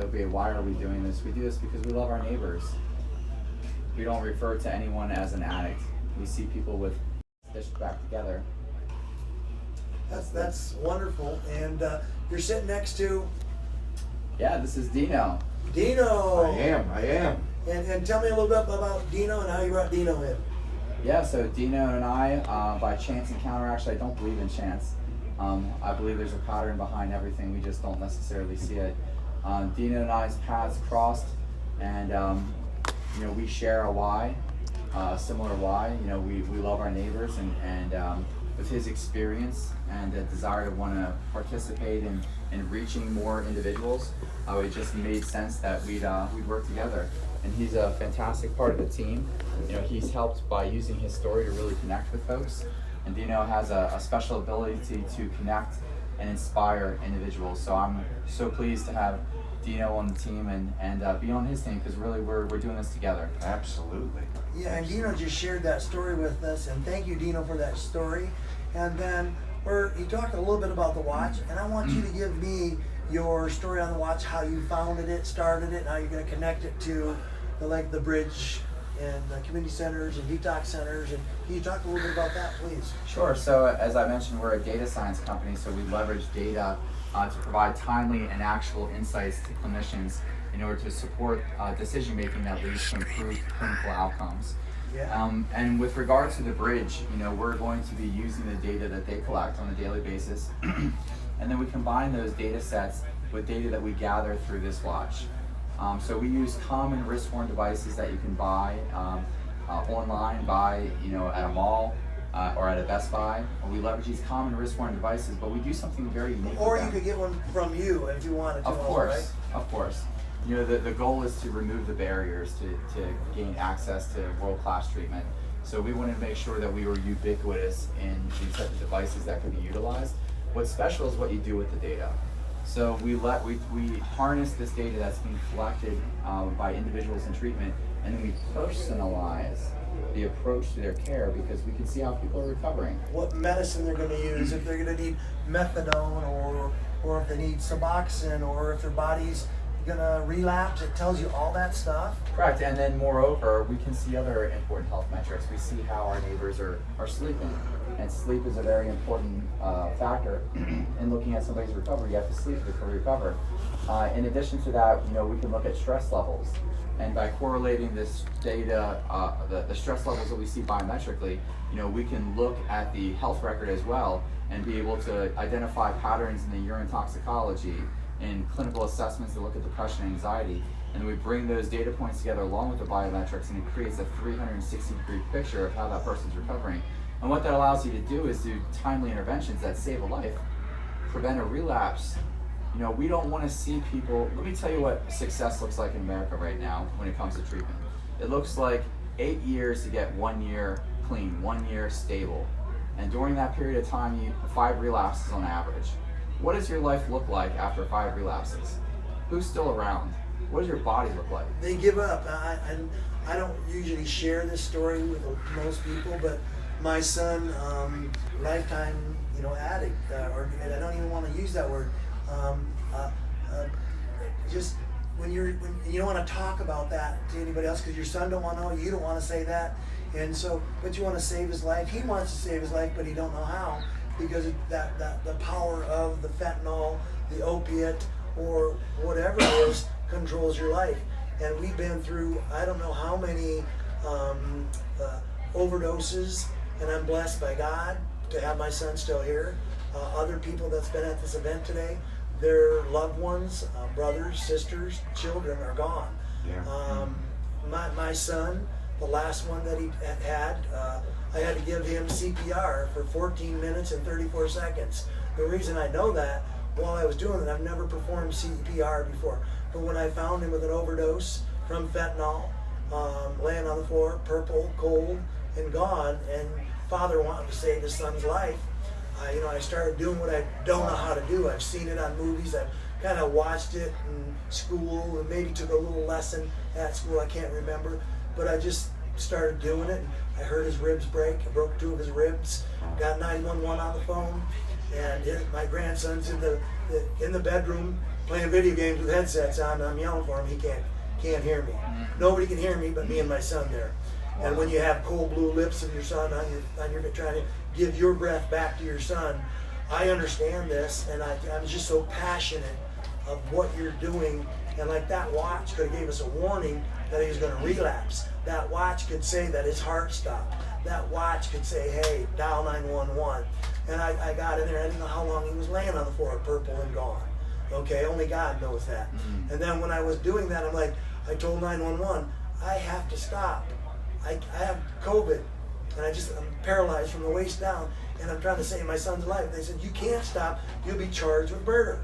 okay, why are we doing this? We do this because we love our neighbors. We don't refer to anyone as an addict. We see people with stitched back together. That's wonderful. And you're sitting next to Yeah, this is Dino. Dino. I am. And tell me a little bit about Dino and how you brought Dino in. Yeah, so Dino and I, by chance encounter, actually I don't believe in chance. I believe there's a pattern behind everything, we just don't necessarily see it. Dino and I's paths crossed, and we share a why, similar why. We love our neighbors, and with his experience and a desire to want to participate in reaching more individuals, it just made sense that we'd work together. And he's a fantastic part of the team. He's helped by using his story to really connect with folks. And Dino has a special ability to connect and inspire individuals. So I'm so pleased to have Dino on the team and be on his team, because really we're doing this together. Absolutely. Yeah, and Dino just shared that story with us, and thank you, Dino, for that story. And then you talked a little bit about the watch, and I want you to give me your story on the watch, how you founded it, started it, and how you're going to connect it to the bridge and community centers and detox centers. And can you talk a little bit about that, please? Sure. So as I mentioned, we're a data science company, so we leverage data to provide timely and actual insights to clinicians in order to support decision making that leads to improved clinical outcomes. Yeah. And with regard to the bridge, we're going to be using the data that they collect on a daily basis, and then we combine those data sets with data that we gather through this watch. So we use common wrist-worn devices that you can buy online, at a mall or at a Best Buy. We leverage these common wrist-worn devices, but we do something very unique. Or with you them. could get one from you if you wanted to. Of course, right? of course. The goal is to remove the barriers to gain access to world-class treatment. So we wanted to make sure that we were ubiquitous in these types of devices that could be utilized. What's special is what you do with the data. So we harness this data that's being collected by individuals in treatment, and then we personalize the approach to their care, because we can see how people are recovering. What medicine they're going to use, if they're going to need methadone, or if they need Suboxone, or if their body's going to relapse. It tells you all that stuff. Correct, and then moreover, we can see other important health metrics. We see how our neighbors are sleeping, and sleep is a very important factor in looking at somebody's recovery. You have to sleep before you recover. In addition to that, we can look at stress levels, and by correlating this data, the stress levels that we see biometrically, we can look at the health record as well and be able to identify patterns in the urine toxicology and clinical assessments that look at depression and anxiety, and we bring those data points together along with the biometrics, and it creates a 360-degree picture of how that person's recovering. And what that allows you to do is do timely interventions that save a life, prevent a relapse. We don't want to see people. Let me tell you what success looks like in America right now when it comes to treatment. It looks like 8 years to get 1 year clean, 1 year stable, and during that period of time, 5 relapses on average. What does your life look like after 5 relapses? Who's still around? What does your body look like? They give up. I don't usually share this story with most people, but my son, lifetime, addict, or I don't even want to use that word. Just when you don't want to talk about that to anybody else, because your son don't want to know, you don't want to say that, and so, but you want to save his life. He wants to save his life, but he don't know how, because the power of the fentanyl, the opiate, or whatever it is, controls your life. And we've been through I don't know how many overdoses, and I'm blessed by God to have my son still here. Other people that's been at this event today, their loved ones, brothers, sisters, children are gone. Yeah. My son, the last one that he had, I had to give him CPR for 14 minutes and 34 seconds. The reason I know that, while I was doing it, I've never performed CPR before, but when I found him with an overdose from fentanyl, laying on the floor, purple, cold, and gone, and father wanted to save his son's life, I started doing what I don't know how to do. I've seen it on movies, I've kind of watched it in school, and maybe took a little lesson at school, I can't remember, but I just started doing it. I heard his ribs break. I broke 2 of his ribs, got 911 on the phone, and my grandson's in the bedroom playing video games with headsets on, and I'm yelling for him. He can't hear me. Nobody can hear me but me and my son there. And when you have cold blue lips of your son on your trying to give your breath back to your son, I understand this, and I'm just so passionate of what you're doing. And like that watch could have gave us a warning that he was going to relapse. That watch could say that his heart stopped. That watch could say, hey, dial 911. And I got in there. I didn't know how long he was laying on the floor, purple and gone. Okay, only God knows that. And then when I was doing that, I'm like, I told 911, I have to stop. I have COVID, and I'm paralyzed from the waist down, and I'm trying to save my son's life. They said, you can't stop. You'll be charged with murder.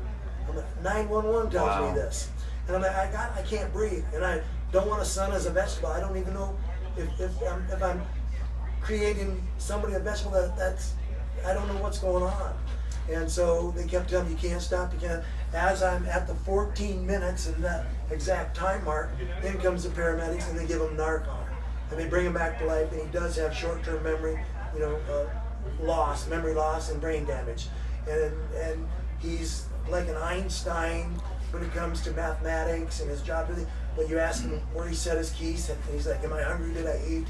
I'm like, 911 tells me this. And I'm like, I can't breathe, and I don't want a son as a vegetable. I don't even know if I'm creating somebody a vegetable that's I don't know what's going on. And so they kept telling me, you can't stop, you can't. As I'm at the 14 minutes and that exact time mark, in comes the paramedics and they give him Narcan. And they bring him back to life, and he does have short-term memory, memory loss and brain damage. And he's like an Einstein when it comes to mathematics and his job. But you ask him where he set his keys, and he's like, am I hungry, did I eat?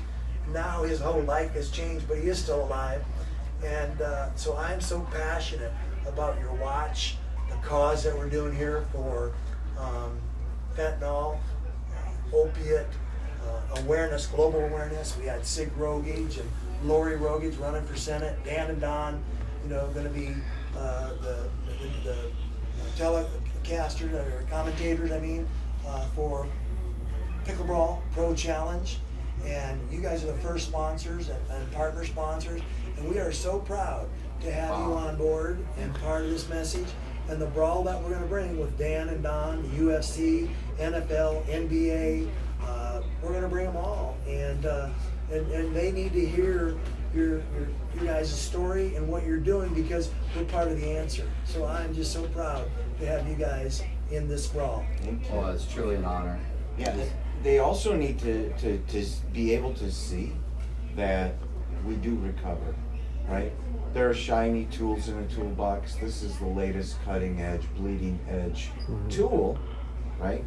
Now his whole life has changed, but he is still alive. And so I'm so passionate about your watch, the cause that we're doing here for fentanyl, opiate awareness, global awareness. We had Sig Rogage and Lori Rogage running for Senate. Dan and Don, going to be the telecasters or commentators, for Pickleball Pro Challenge. And you guys are the first sponsors and partner sponsors. And we are so proud to have you on board and part of this message. And the brawl that we're going to bring with Dan and Don, the UFC, NFL, NBA, we're going to bring them all. And they need to hear your guys' story and what you're doing, because we're part of the answer. So I'm just so proud to have you guys in this brawl. Well, it's truly an honor. Yeah, they also need to be able to see that we do recover, right? There are shiny tools in a toolbox. This is the latest cutting edge, bleeding edge tool, right?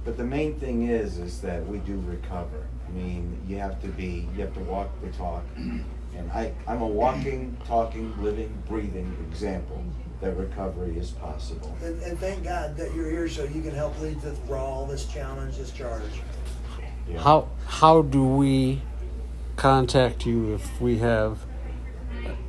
But the main thing is that we do recover. You have to walk the talk. And I'm a walking, talking, living, breathing example that recovery is possible. And thank God that you're here so you can help lead this brawl, this challenge, this charge. Yeah. How do we contact you if we have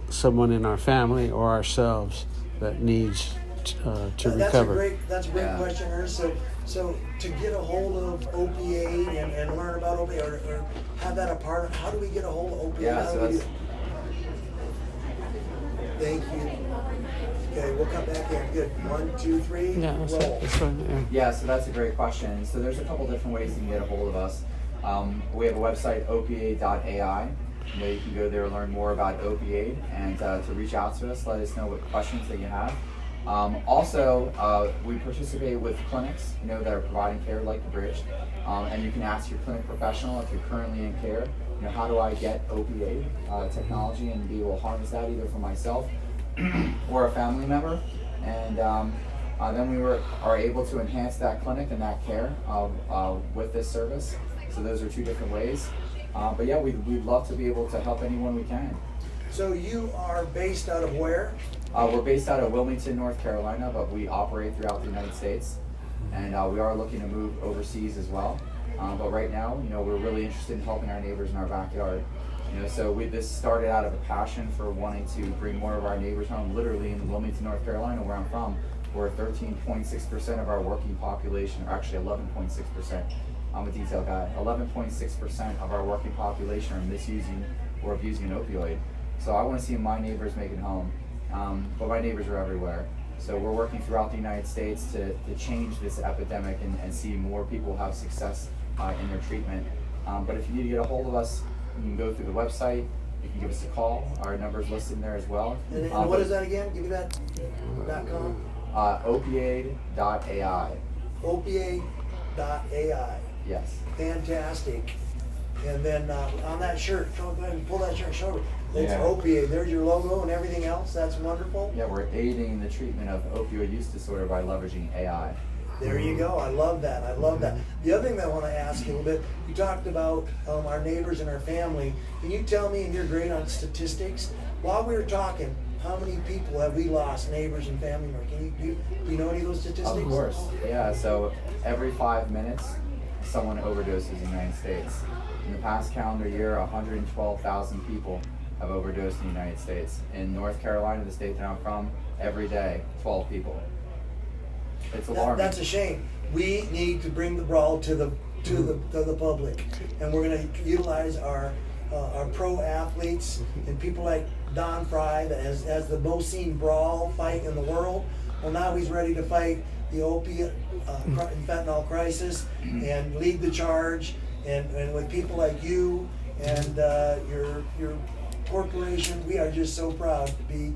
someone in our family or ourselves that needs to recover? That's a great question, Ernest. So to get a hold of OPA and learn about OPA or have that a part of, how do we get a hold of OPA? Yeah, so that's... Thank you. Okay, we'll come back in. Good. 1, 2, 3. Yeah, that's fine. Yeah, so that's a great question. So there's a couple different ways you can get a hold of us. We have a website, opa.ai. You can go there and learn more about Opioid and to reach out to us, let us know what questions that you have. Also, we participate with clinics, that are providing care like the Bridge. And you can ask your clinic professional if you're currently in care, how do I get Opioid technology and be able to harness that either for myself or a family member. And then we are able to enhance that clinic and that care with this service. So those are two different ways. But yeah, we'd love to be able to help anyone we can. So you are based out of where? We're based out of Wilmington, North Carolina, but we operate throughout the United States. And we are looking to move overseas as well. But right now, we're really interested in helping our neighbors in our backyard. So this started out of a passion for wanting to bring more of our neighbors home. Literally in Wilmington, North Carolina, where I'm from, where 13.6% of our working population, or actually 11.6%, I'm a detail guy, 11.6% of our working population are misusing or abusing an opioid. So I want to see my neighbors make it home, but my neighbors are everywhere. So we're working throughout the United States to change this epidemic and see more people have success in their treatment. But if you need to get a hold of us, you can go through the website, you can give us a call. Our number's listed in there as well. And what is that again? Give me that .com. Opiate.ai. Opiate.ai. Yes. Fantastic. And then on that shirt, go ahead and pull that shirt, show It's Yeah. OPA. There's your logo and everything else. That's wonderful. Yeah, we're aiding the treatment of opioid use disorder by leveraging AI. There you go. I love that. I love that. The other thing that I want to ask you a little bit, you talked about our neighbors and our family. Can you tell me, and you're great on statistics, while we were talking, how many people have we lost, neighbors and family members? Do you know any of those statistics? Of course. Yeah, so every 5 minutes, someone overdoses in the United States. In the past calendar year, 112,000 people have overdosed in the United States. In North Carolina, the state that I'm from, every day, 12 people. It's alarming. That's a shame. We need to bring the brawl to the public, and we're going to utilize our pro athletes and people like Don Fry that has the most seen brawl fight in the world. Well, now he's ready to fight the opiate and fentanyl crisis and lead the charge. And with people like you and your corporation, we are just so proud to be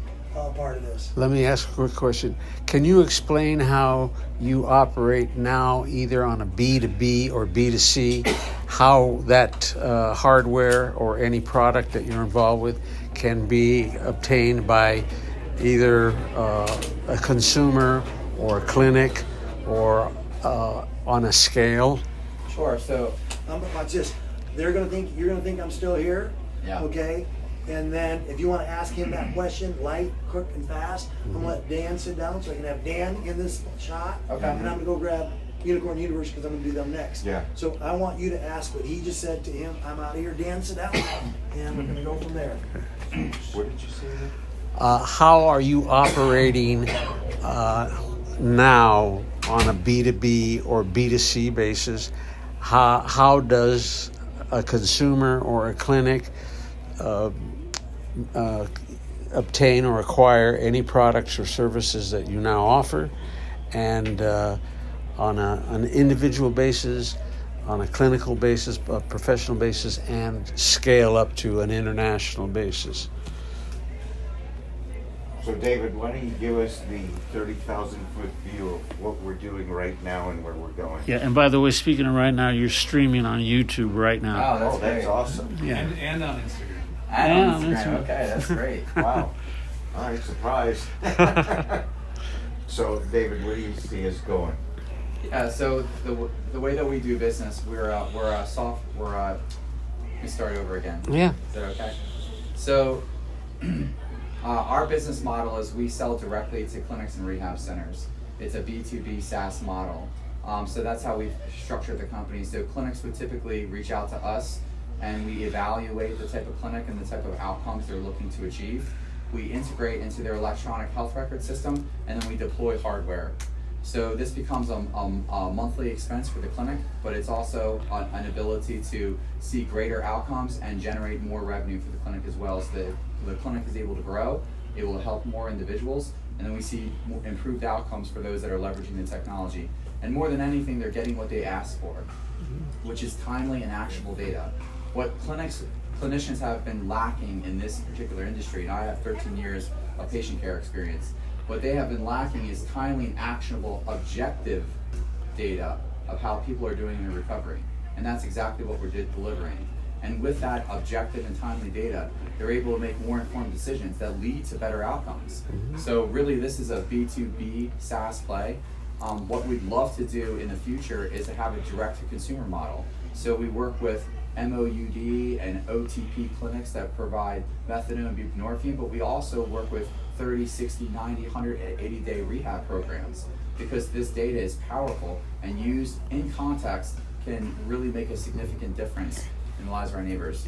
part of this. Let me ask a quick question. Can you explain how you operate now, either on a B2B or B2C, how that hardware or any product that you're involved with can be obtained by either a consumer or a clinic or on a scale? Sure, so Watch this. You're gonna think I'm still here. Yeah. Okay. And then if you want to ask him that question, light, quick, and fast, I'm gonna let Dan sit down so I can have Dan in this shot. Okay. And I'm gonna go grab Unicorn Universe because I'm gonna do them next. Yeah. So I want you to ask what he just said to him. I'm out of here. Dan, sit down, and we're gonna go from there. What did you say there? How are you operating now on a B2B or B2C basis? How does a consumer or a clinic obtain or acquire any products or services that you now offer? And on an individual basis, on a clinical basis, a professional basis, and scale up to an international basis? So David, why don't you give us the 30,000-foot view of what we're doing right now and where we're going? Yeah, and by the way, speaking of right now, you're streaming on YouTube right now. oh, that's Oh, that's great. awesome. Yeah. And on Instagram. And Yeah, on that's Instagram. right. Okay, that's great. Wow. All right, surprise. So David, where do you see us going? Yeah, so the way that we do business, let me start over again. Yeah. Is that okay? So our business model is we sell directly to clinics and rehab centers. It's a B2B SaaS model. So that's how we've structured the company. So clinics would typically reach out to us and we evaluate the type of clinic and the type of outcomes they're looking to achieve. We integrate into their electronic health record system and then we deploy hardware. So this becomes a monthly expense for the clinic, but it's also an ability to see greater outcomes and generate more revenue for the clinic as well. So the clinic is able to grow, it will help more individuals, and then we see improved outcomes for those that are leveraging the technology. And more than anything, they're getting what they asked for, which is timely and actionable data. What clinicians have been lacking in this particular industry, and I have 13 years of patient care experience, what they have been lacking is timely and actionable, objective data of how people are doing in their recovery. And that's exactly what we're delivering. And with that objective and timely data, they're able to make more informed decisions that lead to better outcomes. So really this is a B2B SaaS play. What we'd love to do in the future is to have a direct-to-consumer model. So we work with MOUD and OTP clinics that provide methadone and buprenorphine, but we also work with 30, 60, 90, 180-day rehab programs because this data is powerful and used in context can really make a significant difference in the lives of our neighbors.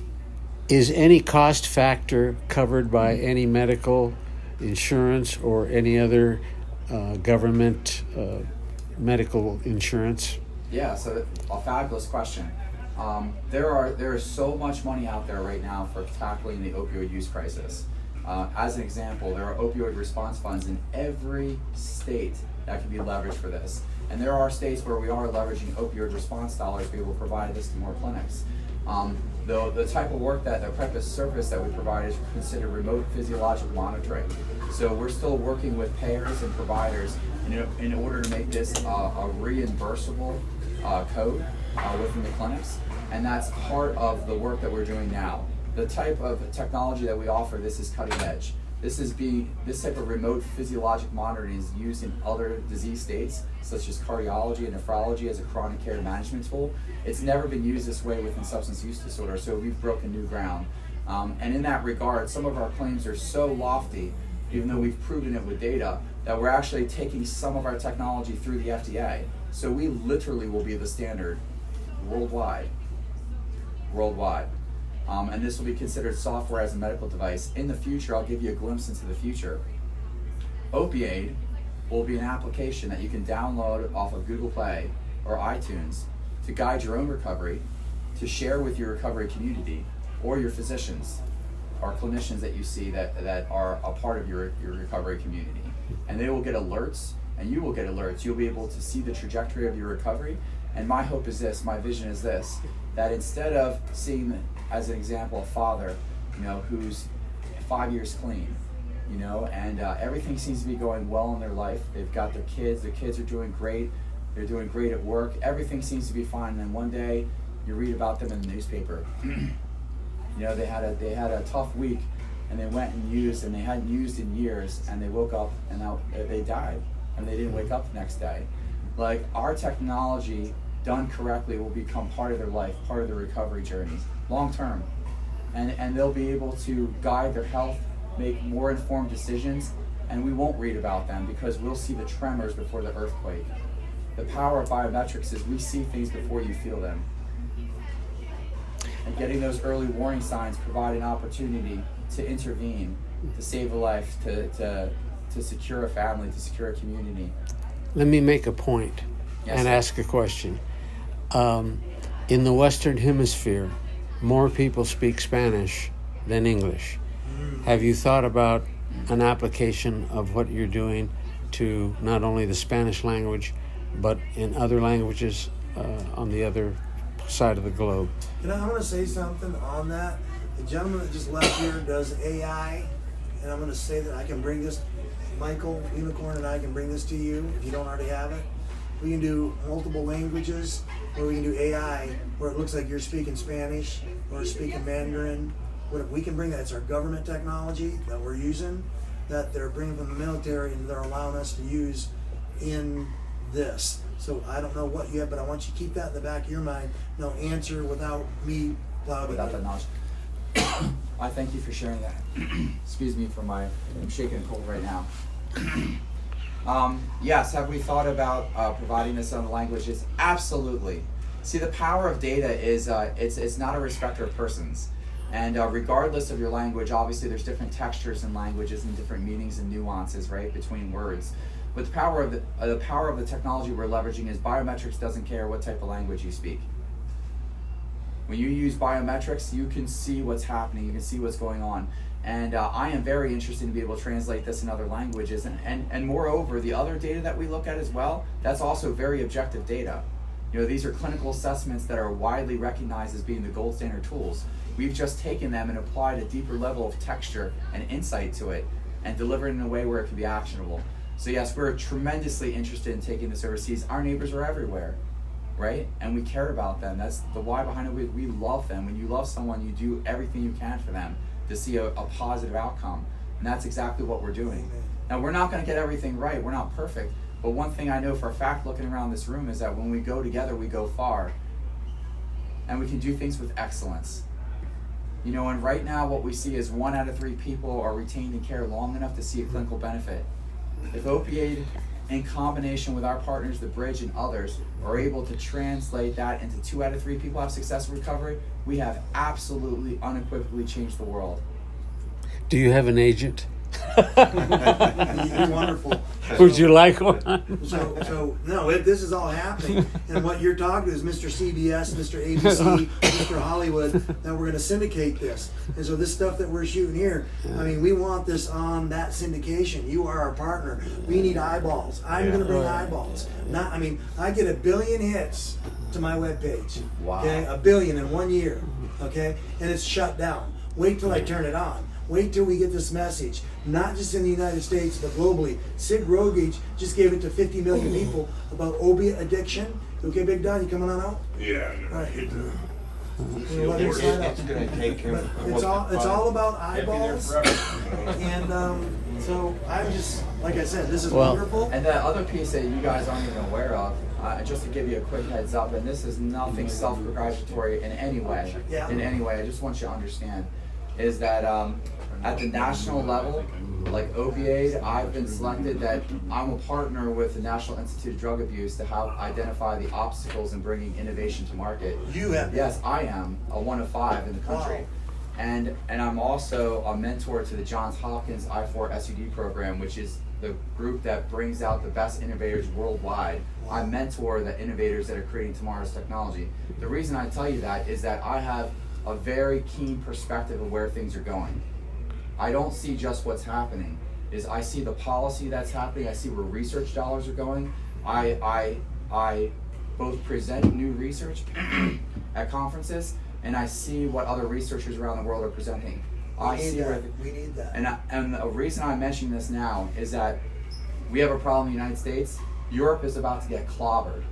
Is any cost factor covered by any medical insurance or any other government medical insurance? Yeah, so a fabulous question. There is so much money out there right now for tackling the opioid use crisis. As an example, there are opioid response funds in every state that can be leveraged for this. And there are states where we are leveraging opioid response dollars to be able to provide this to more clinics. The type of work the type of service that we provide is considered remote physiologic monitoring. So we're still working with payers and providers in order to make this a reimbursable code within the clinics. And that's part of the work that we're doing now. the type of technology that we offer, this is cutting edge. This type of remote physiologic monitoring is used in other disease states, such as cardiology and nephrology as a chronic care management tool. It's never been used this way within substance use disorder, so we've broken new ground. And in that regard, some of our claims are so lofty, even though we've proven it with data, that we're actually taking some of our technology through the FDA. So we literally will be the standard worldwide. And this will be considered software as a medical device. In the future, I'll give you a glimpse into the future. Opiate will be an application that you can download off of Google Play or iTunes to guide your own recovery, to share with your recovery community or your physicians or clinicians that you see that are a part of your recovery community. And they will get alerts, and you will get alerts. You'll be able to see the trajectory of your recovery. And my hope is this, my vision is this, that instead of seeing, as an example, a father, who's 5 years clean, and everything seems to be going well in their life. They've got their kids are doing great. They're doing great at work. Everything seems to be fine. And then one day, you read about them in the newspaper. They had a tough week, and they went and used, and they hadn't used in years, and they woke up and now they died, and they didn't wake up the next day. Like, our technology done correctly will become part of their life, part of their recovery journey, long term. And they'll be able to guide their health, make more informed decisions, and we won't read about them because we'll see the tremors before the earthquake. The power of biometrics is we see things before you feel them. And getting those early warning signs provide an opportunity to intervene, to save a life, to secure a family, to secure a community. Let me make a point and ask a question. In the Western Hemisphere, more people speak Spanish than English. Have you thought about an application of what you're doing to not only the Spanish language, but in other languages on the other side of the globe? I want to say something on that. The gentleman that just left here does AI, and I'm going to say that I can bring this, Michael Unicorn and I can bring this to you if you don't already have it. We can do multiple languages, or we can do AI where it looks like you're speaking Spanish or speaking Mandarin. We can bring that. It's our government technology that we're using, that they're bringing from the military, and they're allowing us to use in this. So I don't know what you have, but I want you to keep that in the back of your mind. No answer without me clouding Without it. that knowledge. I thank you for sharing that. Excuse me for I'm shaking a cold right now. Yes, have we thought about providing this in other languages? Absolutely. See, the power of data is it's not a respecter of persons. And regardless of your language, obviously there's different textures in languages and different meanings and nuances, right, between words. But the power of the technology we're leveraging is biometrics doesn't care what type of language you speak. When you use biometrics, you can see what's happening, you can see what's going on. And I am very interested to be able to translate this in other languages. And moreover, the other data that we look at as well, that's also very objective data. These are clinical assessments that are widely recognized as being the gold standard tools. We've just taken them and applied a deeper level of texture and insight to it and delivered it in a way where it can be actionable. So yes, we're tremendously interested in taking this overseas. Our neighbors are everywhere, right? And we care about them. That's the why behind it. We love them. When you love someone, you do everything you can for them to see a positive outcome. And that's exactly what we're doing. Now, we're not going to get everything right. We're not perfect. But one thing I know for a fact looking around this room is that when we go together, we go far. And we can do things with excellence. And right now what we see is 1 out of 3 people are retained in care long enough to see a clinical benefit. If Opiate, in combination with our partners, The Bridge and others, are able to translate that into 2 out of 3 people have successful recovery, we have absolutely, unequivocally changed the world. Do you have an agent? You're wonderful. Would you like one? So no, this is all happening, and what you're talking to is Mr. CBS, Mr. ABC, Mr. Hollywood, that we're going to syndicate this. And so this stuff that we're shooting here, I mean, we want this on that syndication. You are our partner. We need eyeballs. I'm going to bring eyeballs. I get 1 billion hits to my webpage. Wow. Okay, 1 billion in 1 year. Okay, and it's shut down. Wait till I turn it on. Wait till we get this message, not just in the United States, but globally. Sid Rogage just gave it to 50 million people about opiate addiction. Okay, Big Don, you coming on out? Yeah, All right. You let him sign up. It's gonna take him. But it's all about eyeballs. And so I'm just, like I said, this is Well, wonderful. And the other piece that you guys aren't even aware of, just to give you a quick heads up, and this is nothing self-congratulatory in any way. Yeah. In any way, I just want you to understand, is that at the national level, like Opioid, I've been selected that I'm a partner with the National Institute of Drug Abuse to help identify the obstacles in bringing innovation to market. You have. Yes, I am a 1 of 5 in the country. Wow. And I'm also a mentor to the Johns Hopkins I4 SUD program, which is the group that brings out the best innovators worldwide. I mentor the innovators that are creating tomorrow's technology. The reason I tell you that is that I have a very keen perspective of where things are going. I don't see just what's happening. I see the policy that's happening. I see where research dollars are going. I both present new research at conferences, and I see what other researchers around the world are presenting. We need that. And the reason I'm mentioning this now is that we have a problem in the United States. Europe is about to get clobbered.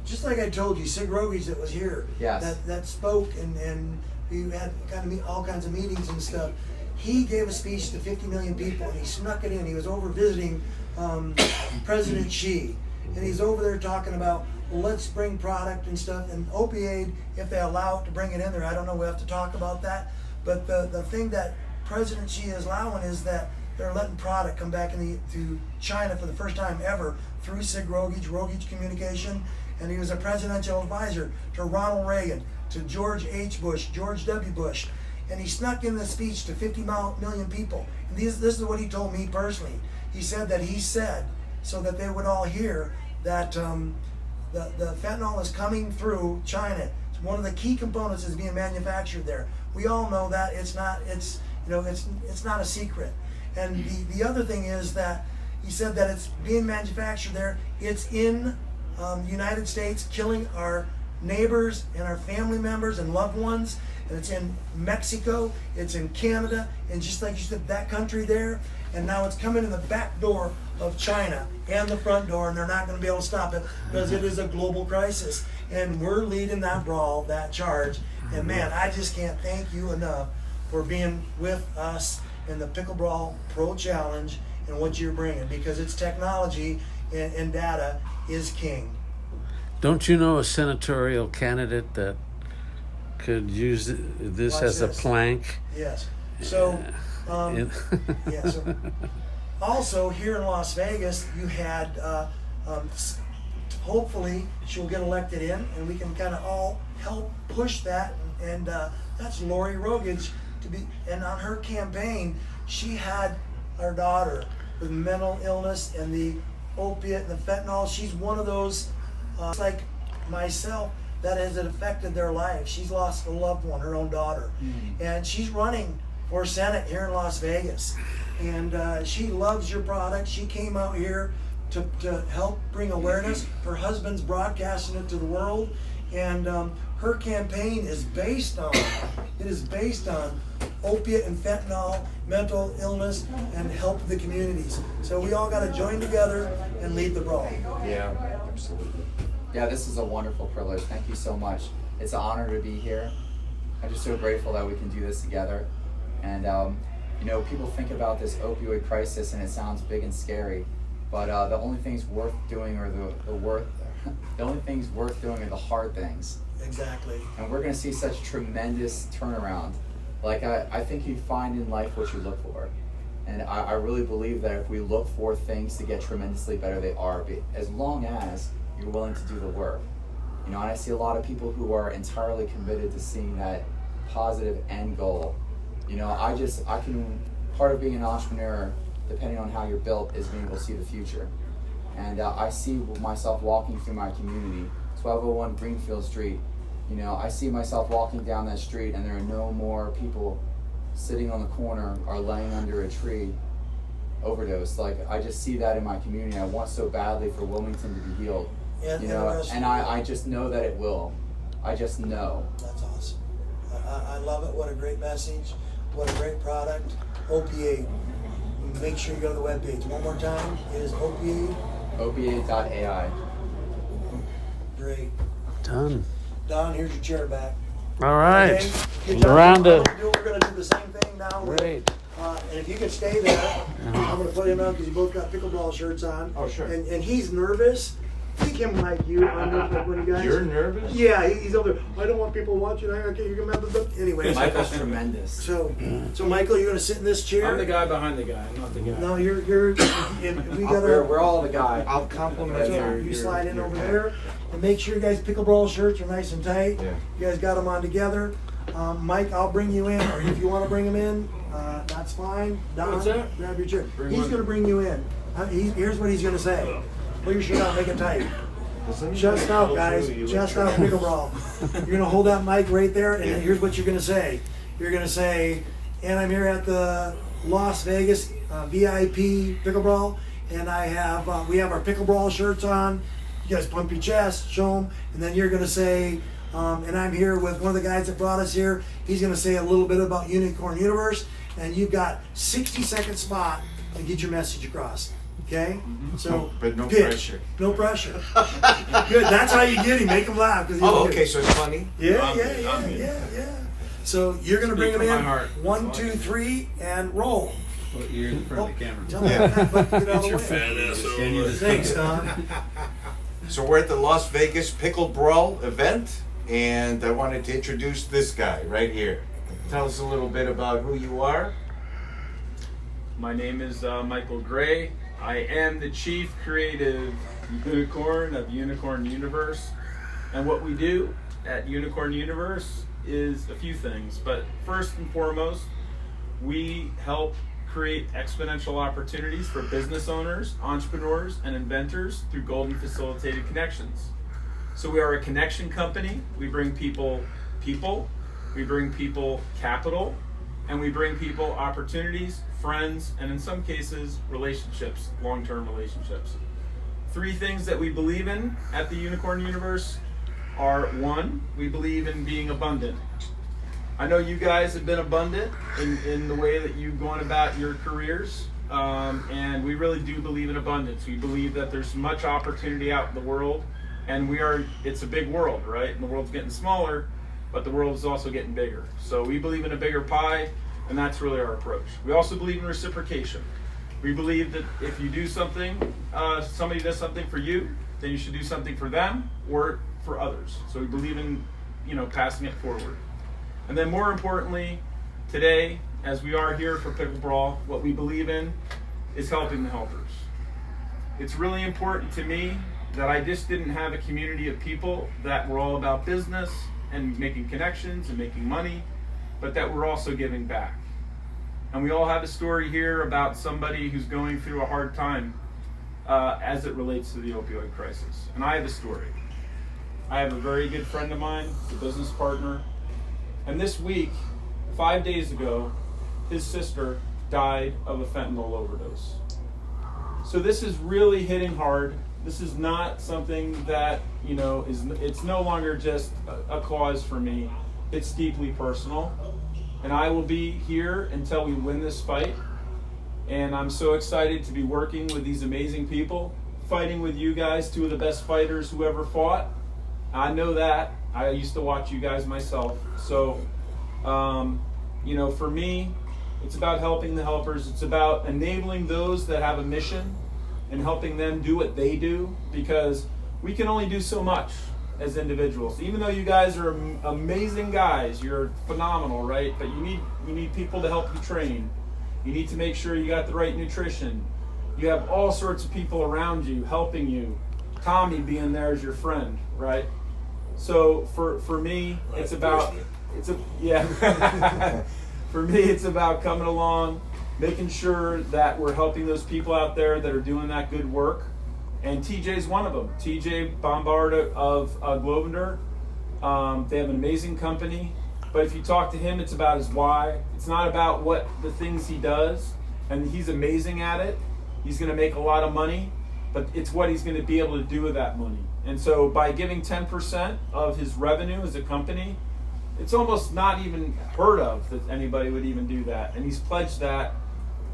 Just like I told you, Sig Rogage that was here, Yes. that spoke, and we had all kinds of meetings and stuff. He gave a speech to 50 million people, and he snuck it in. He was over visiting President Xi, and he's over there talking about, well, let's bring product and stuff. And Opioid, if they allow it to bring it in there, I don't know, we have to talk about that. But the thing that President Xi is allowing is that they're letting product come back to China for the first time ever through Sig Rogage Communication. And he was a presidential advisor to Ronald Reagan, to George H. Bush, George W. Bush. And he snuck in the speech to 50 million people. And this is what he told me personally. He said that so that they would all hear that the fentanyl is coming through China. One of the key components is being manufactured there. We all know that it's not a secret. And the other thing is that he said that it's being manufactured there. It's in the United States, killing our neighbors and our family members and loved ones. And it's in Mexico, it's in Canada, and just like you said, that country there. And now it's coming in the back door of China and the front door, and they're not going to be able to stop it because it is a global crisis. And we're leading that brawl, that charge. And man, I just can't thank you enough for being with us in the Pickleball Pro Challenge and what you're bringing, because it's technology and data is king. Don't you know a senatorial candidate that could use this Watch as a this. plank? Yes. So, In- yeah. So also here in Las Vegas, you had. Hopefully, she'll get elected in, and we can kind of all help push that. And that's Lori Rogage to be. And on her campaign, she had our daughter with mental illness and the opiate and the fentanyl. She's one of those, like myself, that has affected their life. She's lost a loved one, her own daughter, and she's running for Senate here in Las Vegas. And she loves your product. She came out here to help bring awareness. Her husband's broadcasting it to the world, and her campaign is based on opiate and fentanyl, mental illness, and help the communities. So we all got to join together and lead the brawl. Yeah, absolutely. Yeah, this is a wonderful privilege. Thank you so much. It's an honor to be here. I'm just so grateful that we can do this together. And people think about this opioid crisis and it sounds big and scary, but the only things worth doing are the only things worth doing are the hard things. Exactly. And we're going to see such tremendous turnaround. Like I think you find in life what you look for. And I really believe that if we look for things to get tremendously better, they are, as long as you're willing to do the work. And I see a lot of people who are entirely committed to seeing that positive end goal. Part of being an entrepreneur, depending on how you're built, is being able to see the future. And I see myself walking through my community, 1201 Greenfield Street. I see myself walking down that street and there are no more people sitting on the corner or laying under a tree overdosed. Like, I just see that in my community. I want so badly for Wilmington to be healed. And I just know that it will. I just know. That's awesome. I love it. What a great message. What a great product. Opioid. Make sure you go to the webpage. One more time. It is Opioid. Opioid.ai. Great. Done. Don, here's your chair back. All right. Okay? Good job. Miranda. We're gonna do the same thing now. Great. And if you could stay there, I'm gonna put him on because you both got pickleball shirts on. Oh, sure. And he's nervous. Think him like you. When you guys. You're nervous? Yeah, he's over there. I don't want people watching. Okay, you remember the. Anyway. Michael's tremendous. So Michael, you're gonna sit in this chair. I'm the guy behind the guy. I'm not the guy. No, you're. And we gotta. We're all the guy. I'll compliment So your. you slide in your over hat. there and make sure you guys pickleball shirts are nice and tight. Yeah. You guys got them on together. Mike, I'll bring you in, or if you want to bring him in, that's fine. Don, What's that? grab your chair. Bring He's one. going to bring you in. Here's what he's going to say. Pull your shirt out, make it tight. Just out, guys. Just out, pickleball. You're going to hold that mic right there, and here's what you're going to say. You're going to say, and I'm here at the Las Vegas VIP pickleball, and we have our pickleball shirts on. You guys pump your chest, show them, and then you're going to say, and I'm here with one of the guys that brought us here. He's going to say a little bit about Unicorn Universe, and you've got 60-second spot to get your message across. Okay? So, But no pitch. pressure. No pressure. Good. That's how you get him. Make him laugh. Oh, okay, so it's funny. Yeah. So you're going to bring him Speak from in. my heart. 1, 2, 3, and roll. Well, you're in front of the camera. Tell me that, but get out of the way. Can you Thanks, Don. So we're at the Las Vegas Pickle Brawl event, and I wanted to introduce this guy right here. Tell us a little bit about who you are. My name is Michael Gray. I am the chief creative unicorn of Unicorn Universe. And what we do at Unicorn Universe is a few things. But first and foremost, we help create exponential opportunities for business owners, entrepreneurs, and inventors through golden facilitated connections. So we are a connection company. We bring people, we bring people capital, and we bring people opportunities, friends, and in some cases, relationships, long-term relationships. 3 things that we believe in at the Unicorn Universe are: 1, we believe in being abundant. I know you guys have been abundant in the way that you've gone about your careers, and we really do believe in abundance. We believe that there's much opportunity out in the world, and it's a big world, right? And the world's getting smaller, but the world is also getting bigger. So we believe in a bigger pie, and that's really our approach. We also believe in reciprocation. We believe that if you do something, somebody does something for you, then you should do something for them or for others. So we believe in, passing it forward. And then more importantly, today, as we are here for Pickle Brawl, what we believe in is helping the helpers. It's really important to me that I just didn't have a community of people that were all about business and making connections and making money, but that we're also giving back. And we all have a story here about somebody who's going through a hard time as it relates to the opioid crisis. And I have a story. I have a very good friend of mine, a business partner, and this week, 5 days ago, his sister died of a fentanyl overdose. So this is really hitting hard. This is not something that, it's no longer just a cause for me. It's deeply personal. And I will be here until we win this fight. And I'm so excited to be working with these amazing people, fighting with you guys, 2 of the best fighters who ever fought. I know that. I used to watch you guys myself. So, for me, it's about helping the helpers. It's about enabling those that have a mission and helping them do what they do, because we can only do so much as individuals. Even though you guys are amazing guys, you're phenomenal, right? But you need people to help you train. You need to make sure you got the right nutrition. You have all sorts of people around you helping you. Tommy being there as your friend, right? So for me, it's about for me, it's about coming along, making sure that we're helping those people out there that are doing that good work. And TJ's one of them. TJ Bombard of Glovender. They have an amazing company. But if you talk to him, it's about his why. It's not about what the things he does. And he's amazing at it. He's going to make a lot of money. But it's what he's going to be able to do with that money. And so by giving 10% of his revenue as a company, it's almost not even heard of that anybody would even do that. And he's pledged that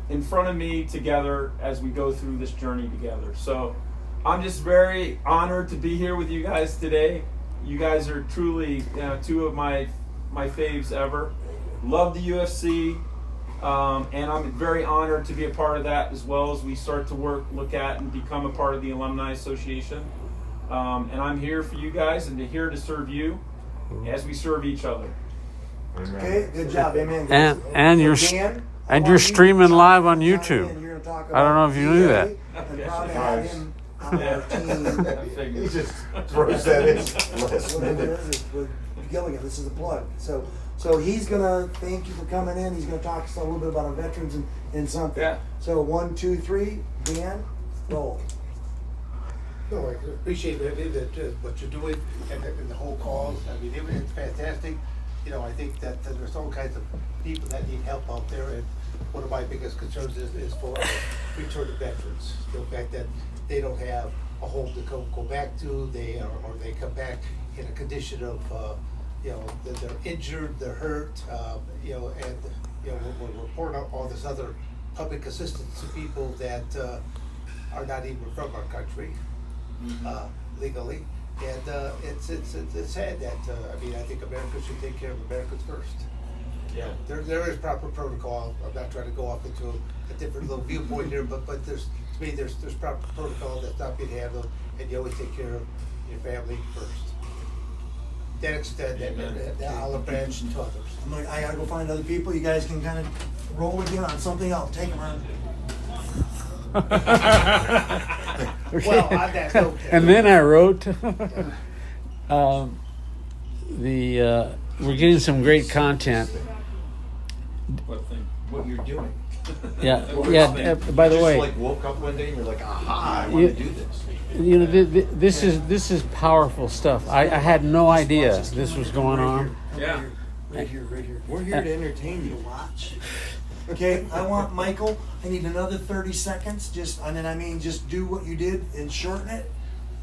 in front of me together as we go through this journey together. So I'm just very honored to be here with you guys today. You guys are truly 2 of my my faves ever. Love the UFC, and I'm very honored to be a part of that as well as we start to look at, and become a part of the Alumni Association. And I'm here for you guys and here to serve you as we serve each other. Okay, good job, amen. And you're Dan, I and want you're you streaming to live on chime YouTube. in. You're gonna talk I don't know if you knew about that. DA and probably have him on our team. He just throws that in last What it minute. is with Gilligan, this is a plug. So he's gonna thank you for coming in. He's gonna talk to us a little bit about our veterans and something. Yeah. So 1, 2, 3, Dan, roll. No, I appreciate what you're doing and the whole cause. I mean, it's fantastic. You know, I think that there's all kinds of people that need help out there, and one of my biggest concerns is for our returning veterans. The fact that they don't have a home to go back to, or they come back in a condition of, you know, that they're injured, they're hurt, you know, and you know, we're pouring out all this other public assistance to people that are not even from our country. Legally, and it's sad that I mean, I think America should take care of Americans first. Yeah. There is proper protocol. I'm not trying to go off into a different little viewpoint here, but there's, to me, there's proper protocol that's not being handled, and you always take care of your family first. Then extend that olive branch to others. I'm like, I gotta go find other people. You guys can kind of roll again on something else. Take them around. Well, on that note, And then I wrote, we're getting some great content. What you're doing. Yeah, yeah. By the You way, just like woke up one day and you're like, aha, I want to do this. you know, this is powerful stuff. I had no idea this was going on. Yeah. Right here. We're here to entertain you. Watch. Okay, I want Michael. I need another 30 seconds. Just do what you did and shorten it.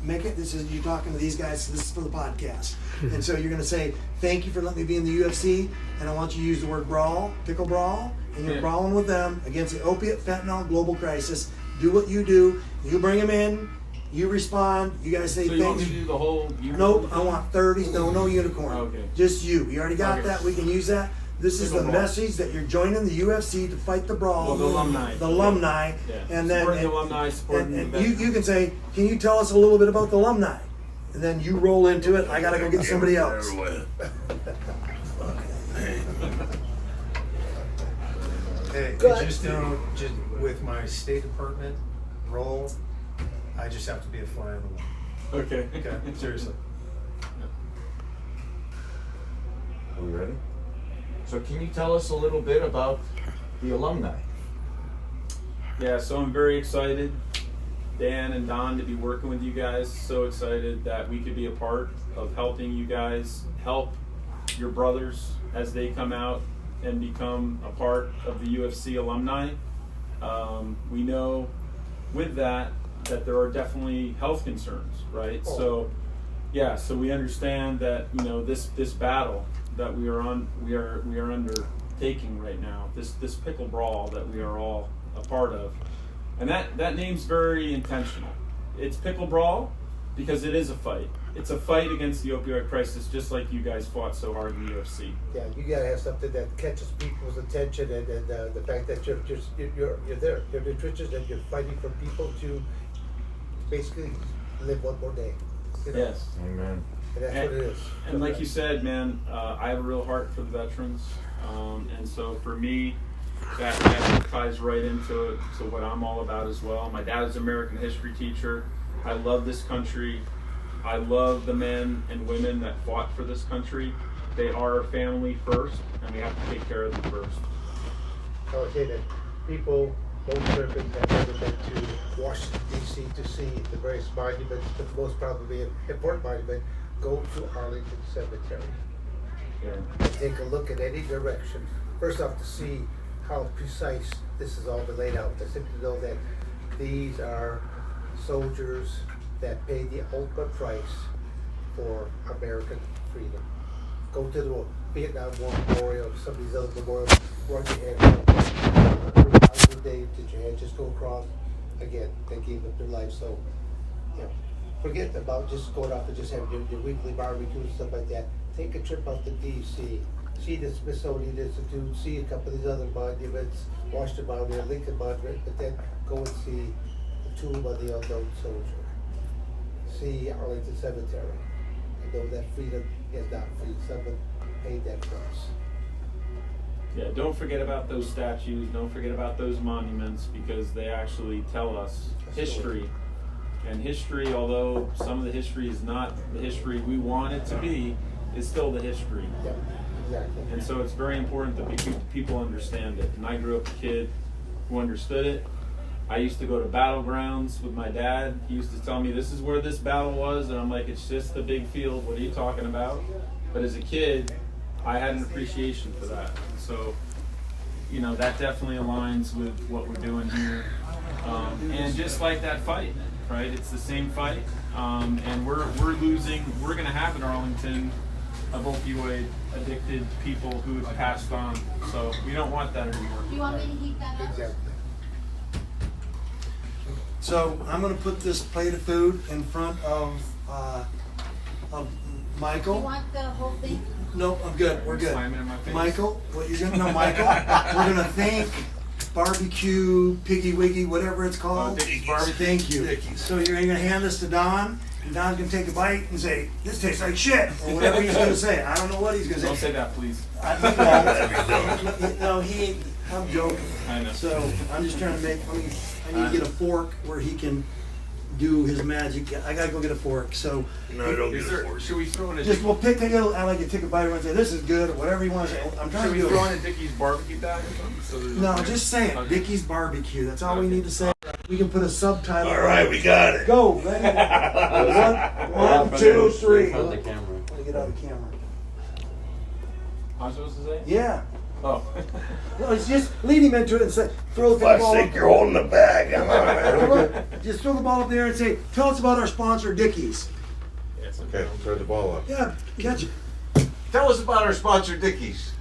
Make it. This is you talking to these guys. So this is for the podcast, and so you're gonna say thank you for letting me be in the UFC, and I want you to use the word brawl, pickle brawl, and you're Yeah. brawling with them against the opiate fentanyl global crisis. Do what you do. You bring them in. You respond. You guys say So you want thanks. me to do the whole? Nope, I want 30. No unicorn. Okay. Just you. You already got Okay. that. We can use that. This is the Pickle brawl. message that you're joining the UFC to fight the brawl. Well, the alumni. The alumni. Yeah. And then Supporting the alumni, supporting and the you veterans. can say, can you tell us a little bit about the alumni? And then you roll into it. I gotta go get somebody else. Hey, Go I ahead. just don't, just with my State Department role, I just have to be a fly on the wall. Okay. Okay, seriously. Are we ready? So can you tell us a little bit about the alumni? Yeah, so I'm very excited, Dan and Don, to be working with you guys. So excited that we could be a part of helping you guys help your brothers as they come out and become a part of the UFC alumni. We know with that there are definitely health concerns, right? So we understand that, you know, this battle that we are undertaking right now, this pickle brawl that we are all a part of, and that name's very intentional. It's pickle brawl because it is a fight. It's a fight against the opioid crisis, just like you guys fought so hard in the UFC. Yeah, you gotta have something that catches people's attention, and the fact that you're there, you're in the trenches, and you're fighting for people to basically live one more day. You know? Yes. Amen. And that's what it is. And like you said, man, I have a real heart for the veterans, and so for me, that ties right into what I'm all about as well. My dad is an American history teacher. I love this country. I love the men and women that fought for this country. They are family first, and we have to take care of them first. I would say that people, most Americans have never been to Washington, D.C. to see the various monuments, but the most probably important monument, go to Arlington Cemetery Yeah. and take a look at any direction. First off, to see how precise this has all been laid out. To simply know that these are soldiers that paid the ultimate price for American freedom. Go to the Vietnam War Memorial, some of these other memorials, run your hand down. Day did your hand just go across? Again, they gave up their life. So, you know, forget about just going out and just having your weekly barbecue and stuff like that. Take a trip out to DC see the Smithsonian Institute, see a couple of these other monuments, Washington Monument, Lincoln Monument, but then go and see the tomb of the unknown soldier. See Arlington Cemetery. And know that freedom is not free. Someone paid that price. Yeah, don't forget about those statues, don't forget about those monuments, because they actually tell us history. And history, although some of the history is not the history we want it to be, is still the history. Yeah, exactly. And so it's very important that people understand it. And I grew up a kid who understood it. I used to go to battlegrounds with my dad. He used to tell me, this is where this battle was, and I'm like, it's just a big field, what are you talking about? But as a kid, I had an appreciation for that. So, you know, that definitely aligns with what we're doing here. And just like that fight, right? It's the same fight. And we're going to have in Arlington of opioid addicted people who have passed on. So we don't want that anymore. Do you want me to heat that up? Exactly. So I'm gonna put this plate of food in front of Do you Michael. want the whole thing? No, I'm good. We're good. Slam it in my face. Michael, what you're gonna know, Michael? We're gonna thank Barbecue Piggy Wiggy, whatever it's called. Dickie's Barbecue. Thank you. So you're gonna hand this to Don, and Don's gonna take a bite and say, "This tastes like shit," or whatever he's gonna say. I don't know what he's gonna say. Don't say that, please. No, he ain't. I'm joking. I know. So I'm just trying to make. I need to get a fork where he can do his magic. I gotta go get a fork. So Should we throw in a just take I like to take a bite and say this is good or whatever you want to say. I'm trying Should to we do throw it. in a Dickie's barbecue bag or something? So there's No, a- just say it. Okay. Dickie's Barbecue. That's all we need to say. We can put a subtitle. All right, we got it. Go. Ready? One, 2, 3. On the camera. Let me get out of the camera. I'm supposed to say? Yeah. Oh. No, it's just lead him into it and say, throw the Fuck's ball. sake, you're holding the bag. I'm all right. Just throw the ball up there and say, tell us about our sponsor, Dickies. Okay, throw the ball up. Yeah, catch it. Tell us about our sponsor, Dickies.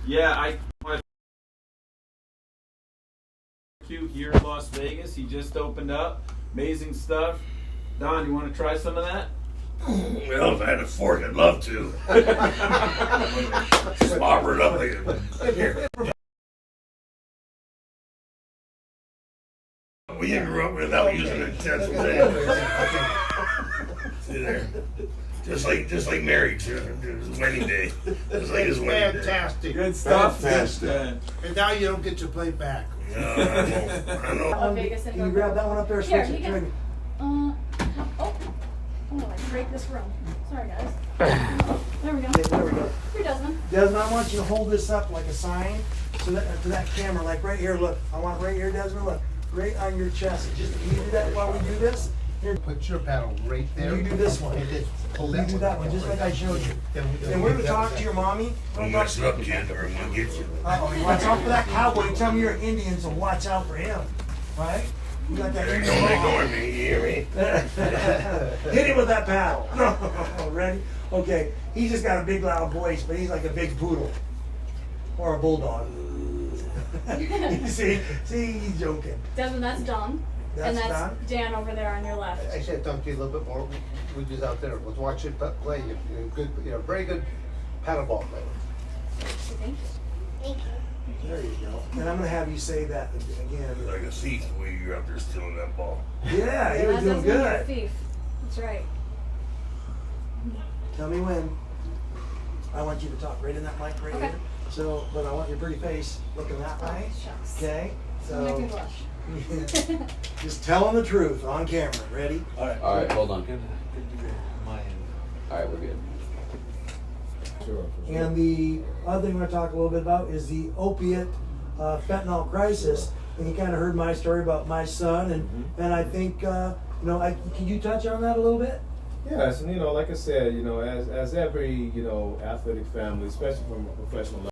Yeah, my here in Las Vegas. He just opened up. Amazing stuff. Don, you want to try some of that? Well, if I had a fork, I'd love to. Slobber it up here. We interrupt without using a utensil. See there? Just like marriage, his wedding day. Just like his wedding day. Fantastic. Good stuff. Fantastic. And now you don't get your plate back. No, I know. Oh, Vegas and Can you go. grab that one up there? Here, Switch you it. can. Oh, I'm gonna like break this room. Sorry, guys. There we go. Okay, there we go. Here, Desmond. Desmond, I want you to hold this up like a sign so that to that camera, like right here. Look, I want right here, Desmond. Look, right on your chest. Just can you do that while we do this? Here, Put your paddle right there. you do this one. And then pull You do that one, just like I showed you. Then And we're gonna talk to your mommy. Don't mess it up, kid, or I'm gonna get you. Uh-oh, watch out for that cowboy. Tell me you're an Indian, so watch out for him. Right? You got that Indian Don't law. ignore me, you hear me? Hit him with that paddle. Ready? Okay. He's just got a big loud voice, but he's like a big poodle. Or a bulldog. see, he's joking. Desmond, that's Don. That's and that's Don? Dan over there on your left. I should talk to you a little bit more. We was out there, was watching play. You're good, very good paddleball player. Thank you. There you go. And I'm gonna have you say that again. Like a thief the way you're out there stealing that ball. Yeah, you were That's doing Desmond, you're a good. thief. That's right. Tell me when. I want you to talk right in that mic right Okay. here. So, but I want your pretty face looking that way. Shucks. Okay? Make me So, blush. just telling the truth on camera. Ready? All right, hold on. All right, we're good. And the other thing we're gonna talk a little bit about is the opiate fentanyl crisis. And you kind of heard my story about my son, and I think can you touch on that a little bit? Yes, and like I said, as every athletic family, especially from a professional level.